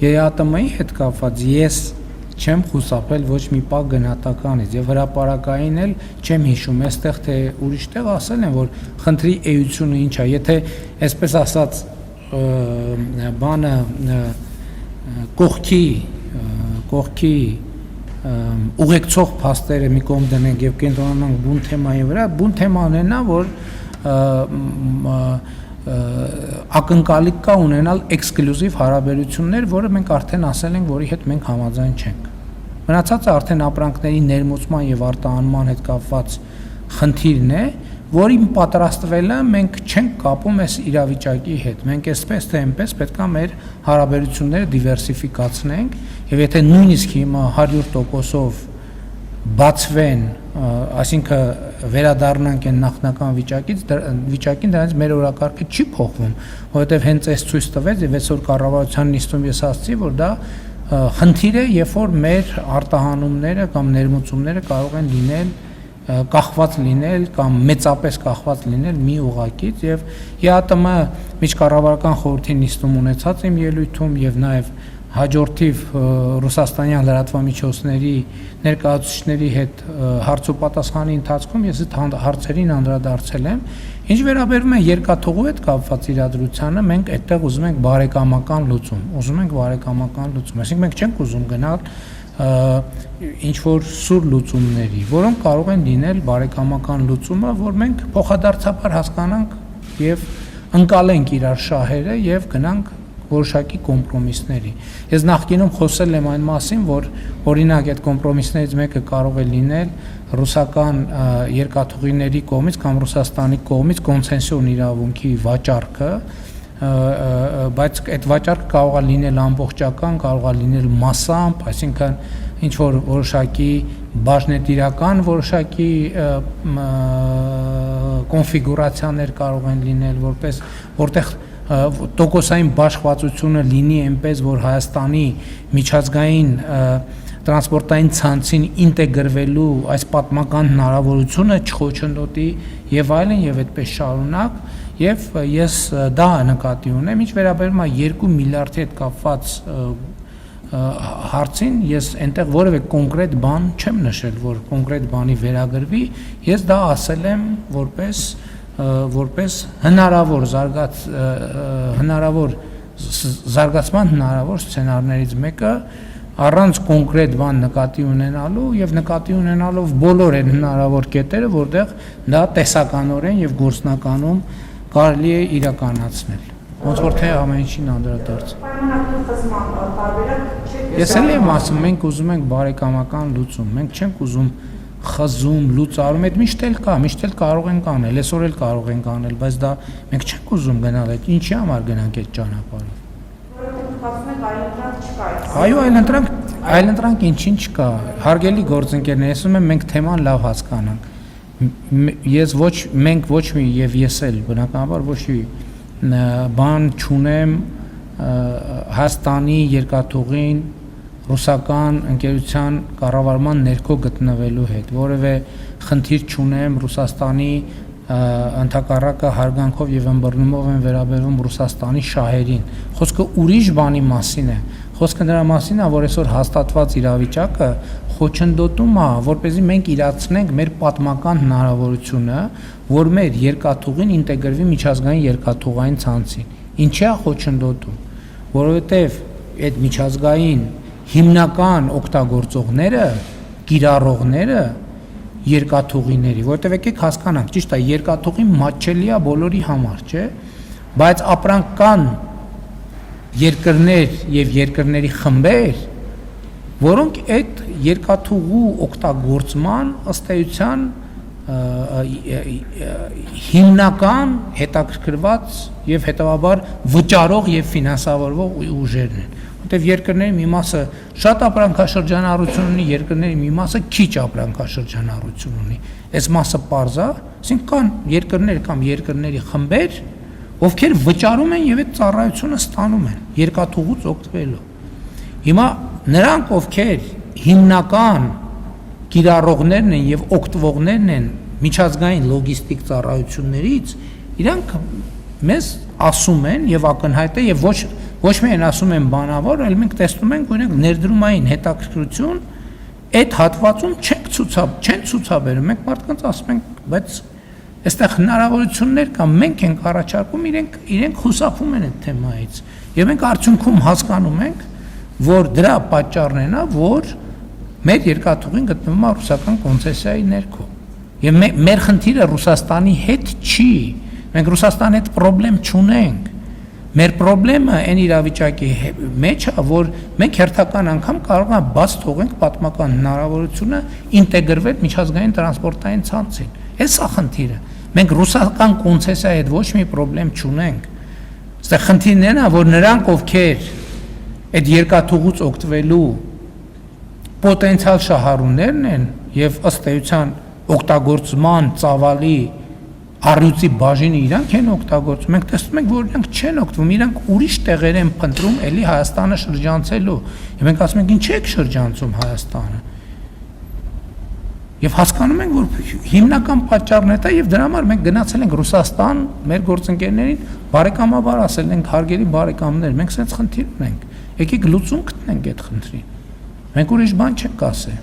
ԵԱՏՄ-ի հետ կապված ես չեմ խուսափել ոչ մի պահ գնահատականից եւ հրապարակային էլ չեմ հիշում այստեղ թե ուրիշ տեղ ասել են որ խնդրի էությունը ինչ է եթե այսպես ասած բանը կողքի ուղեկցող փաստերը մի կողմ դնենք եւ կենտրոնանանք բուն թեմայի վրա բուն թեման է նա որ ակնկալիք կա ունենալ էքսկլյուզիվ հարաբերություններ, որը մենք արդեն ասել ենք, որի հետ մենք համաձայն չենք։ Մնացածը արդեն ապրանքների ներմուծման եւ արտահանման հետ կապված խնդիրն է, որին պատրաստվելը մենք չենք կապում այս իրավիճակի հետ։ Մենք այսպես թե այնպես պետք է մեր հարաբերությունները դիվերսիֆիկացնենք եւ եթե նույնիսկ հիմա 100%-ով բացվեն, այսինքն վերադառնանք այն նախնական վիճակին դրանից մեր օրակարգը չի փոխվում, որովհետև հենց այս ցույց տվեց եւ այսօր կառավարության նիստում ես ասացի, որ դա խնդիր է, երբ որ մեր արտահանումները կամ ներմուծումները կարող են լինել կախված լինել կամ մեծապես կախված լինել մի ուղղակից եւ ԵԱՏՄ միջկառավարական խորհրդի նիստում ունեցած իմ ելույթում եւ նաեւ հաջորդիվ ռուսաստանյան լրատվամիջոցների ներկայացուցիչների հետ հարց ու պատասխանի ընթացքում ես այդ հարցերին անդրադարձել եմ ինչ վերաբերում է երկաթուղու հետ կապված իրադրությանը մենք այդտեղ ուզում ենք բարեկամական լուծում այսինքն մենք չենք ուզում գնալ ինչ որ սուր լուծումների որոնք կարող են լինել բարեկամական լուծումը որ մենք փոխադարձաբար հասկանանք եւ ընկալենք իրար շահերը եւ գնանք որոշակի կոմպրոմիսների։ Ես նախկինում խոսել եմ այն մասին, որ օրինակ այդ կոմպրոմիսներից մեկը կարող է լինել ռուսական երկաթուղիների կողմից կամ Ռուսաստանի կողմից կոնցեսիոն իրավունքի վաճառքը, բայց այդ վաճառքը կարող է լինել ամբողջական, կարող է լինել մասամբ, այսինքն ինչ որ որոշակի բաժնետիրական որոշակի կոնֆիգուրացիաներ կարող են լինել, որտեղ տոկոսային բաշխվածությունը լինի այնպես, որ Հայաստանի միջազգային տրանսպորտային ցանցին ինտեգրվելու այս պատմական հնարավորությունը չխոչընդոտի եւ այլն եւ այդպես շարունակ եւ ես դա նկատի ունեմ, ինչ վերաբերում է 2 միլիարդի հետ կապված հարցին, ես այնտեղ որևէ կոնկրետ բան չեմ նշել, որ կոնկրետ բանի վերագրվի, ես դա ասել եմ որպես հնարավոր զարգացման հնարավոր սցենարներից մեկը առանց կոնկրետ բան նկատի ունենալու եւ նկատի ունենալով բոլոր այն հնարավոր կետերը, որտեղ դա տեսականորեն եւ գործնականում կարելի է իրականացնել։ Ոնց որ թե ամեն ինչին անդրադարձ։ Ես էլ եմ ասում, մենք ուզում ենք բարեկամական լուծում, մենք չենք ուզում խզում, լուծարում, այդ միշտ էլ կա, միշտ էլ կարող ենք անել, այսօր էլ կարող ենք անել, բայց դա մենք չենք ուզում գնալ այդ, ինչի համար գնանք այդ ճանապարհով։ Այո, այլընտրանք ինչին չկա, հարգելի գործընկերներ, ասում եմ մենք թեման լավ հասկանանք, մենք ոչ մի եւ ես էլ բնականաբար ոչ մի բան չունեմ Հայաստանի երկաթուղին ռուսական ընկերության կառավարման ներքո գտնվելու հետ, որևէ խնդիր չունեմ Ռուսաստանի ընդհակառակը հարգանքով եւ ըմբռնումով են վերաբերվում Ռուսաստանի շահերին։ Խոսքը ուրիշ բանի մասին է։ Խոսքը նրա մասին է, որ այսօր հաստատված իրավիճակը խոչընդոտում է, որպեսզի մենք իրացնենք մեր պատմական հնարավորությունը, որ մեր երկաթուղին ինտեգրվի միջազգային երկաթուղային ցանցին։ Ինչի է խոչընդոտում, որովհետեւ այդ միջազգային հիմնական օգտագործողները, կիրառողները երկաթուղիների, որտեղ եկեք հասկանանք, ճիշտ է, երկաթուղին մատչելի է բոլորի համար, չէ՞, բայց ապրանք կան երկրներ եւ երկրների խմբեր, որոնք այդ երկաթուղու օգտագործման ըստ էության հիմնական հետաքրքրված եւ հետեւաբար վճարող եւ ֆինանսավորող ուժերն են, որտեղ երկրների մի մասը շատ ապրանքաշրջանառություն ունի, երկրների մի մասը քիչ ապրանքաշրջանառություն ունի։ Այս մասը պարզ է, ասենք կան երկրներ կամ երկրների խմբեր, ովքեր վճարում են եւ այդ ծառայությունը ստանում են երկաթուղուց օգտվելով։ Հիմա նրանք, ովքեր հիմնական կիրառողներն են եւ օգտվողներն են միջազգային լոգիստիկ ծառայություններից, իրանք մեզ ասում են եւ ակնհայտ է եւ ոչ ոչ միայն ասում են բանավոր, այլ մենք տեսնում ենք օրինակ ներդրումային հետաքրքրություն այդ հատվածում չեն ցուցաբերում։ Մենք մարդկանց ասում ենք, բայց այստեղ հնարավորություններ կան, մենք ենք առաջարկում, իրենք խուսափում են այդ թեմայից։ Եվ մենք արդյունքում հասկանում ենք, որ դրա պատճառն է, որ մեր երկաթուղին գտնվում է ռուսական կոնցեսիայի ներքո։ Եվ մեր խնդիրը Ռուսաստանի հետ չի։ Մենք Ռուսաստանի հետ խնդրեմ չունենք։ Մեր խնդրեմը այն իրավիճակի մեջ է, որ մենք հերթական անգամ կարող ենք բաց թողենք պատմական հնարավորությունը ինտեգրվել միջազգային տրանսպորտային ցանցին։ Այս է խնդիրը։ Մենք ռուսական կոնցեսիայի հետ ոչ մի խնդրեմ չունենք։ Այստեղ խնդիրն է, որ նրանք, ովքեր այդ երկաթուղուց օգտվելու պոտենցիալ շահառուներն են եւ ըստ էության օգտագործման ծավալի առյուծի բաժինը իրանք են օգտագործում, մենք տեսնում ենք, որ իրանք չեն օգտվում, իրանք ուրիշ տեղեր են փնտրում էլի Հայաստանը շրջանցելու, եւ մենք ասում ենք, ինչ եք շրջանցում Հայաստանը։ Եվ հասկանում ենք, որ հիմնական պատճառն է դա, եւ դրա համար մենք գնացել ենք Ռուսաստան, մեր գործընկերներին բարեկամաբար ասել ենք, հարգելի բարեկամներ, մենք սենց խնդիր ունենք, եկեք լուծում գտնենք այդ խնդրին։ Մենք ուրիշ բան չենք ասել։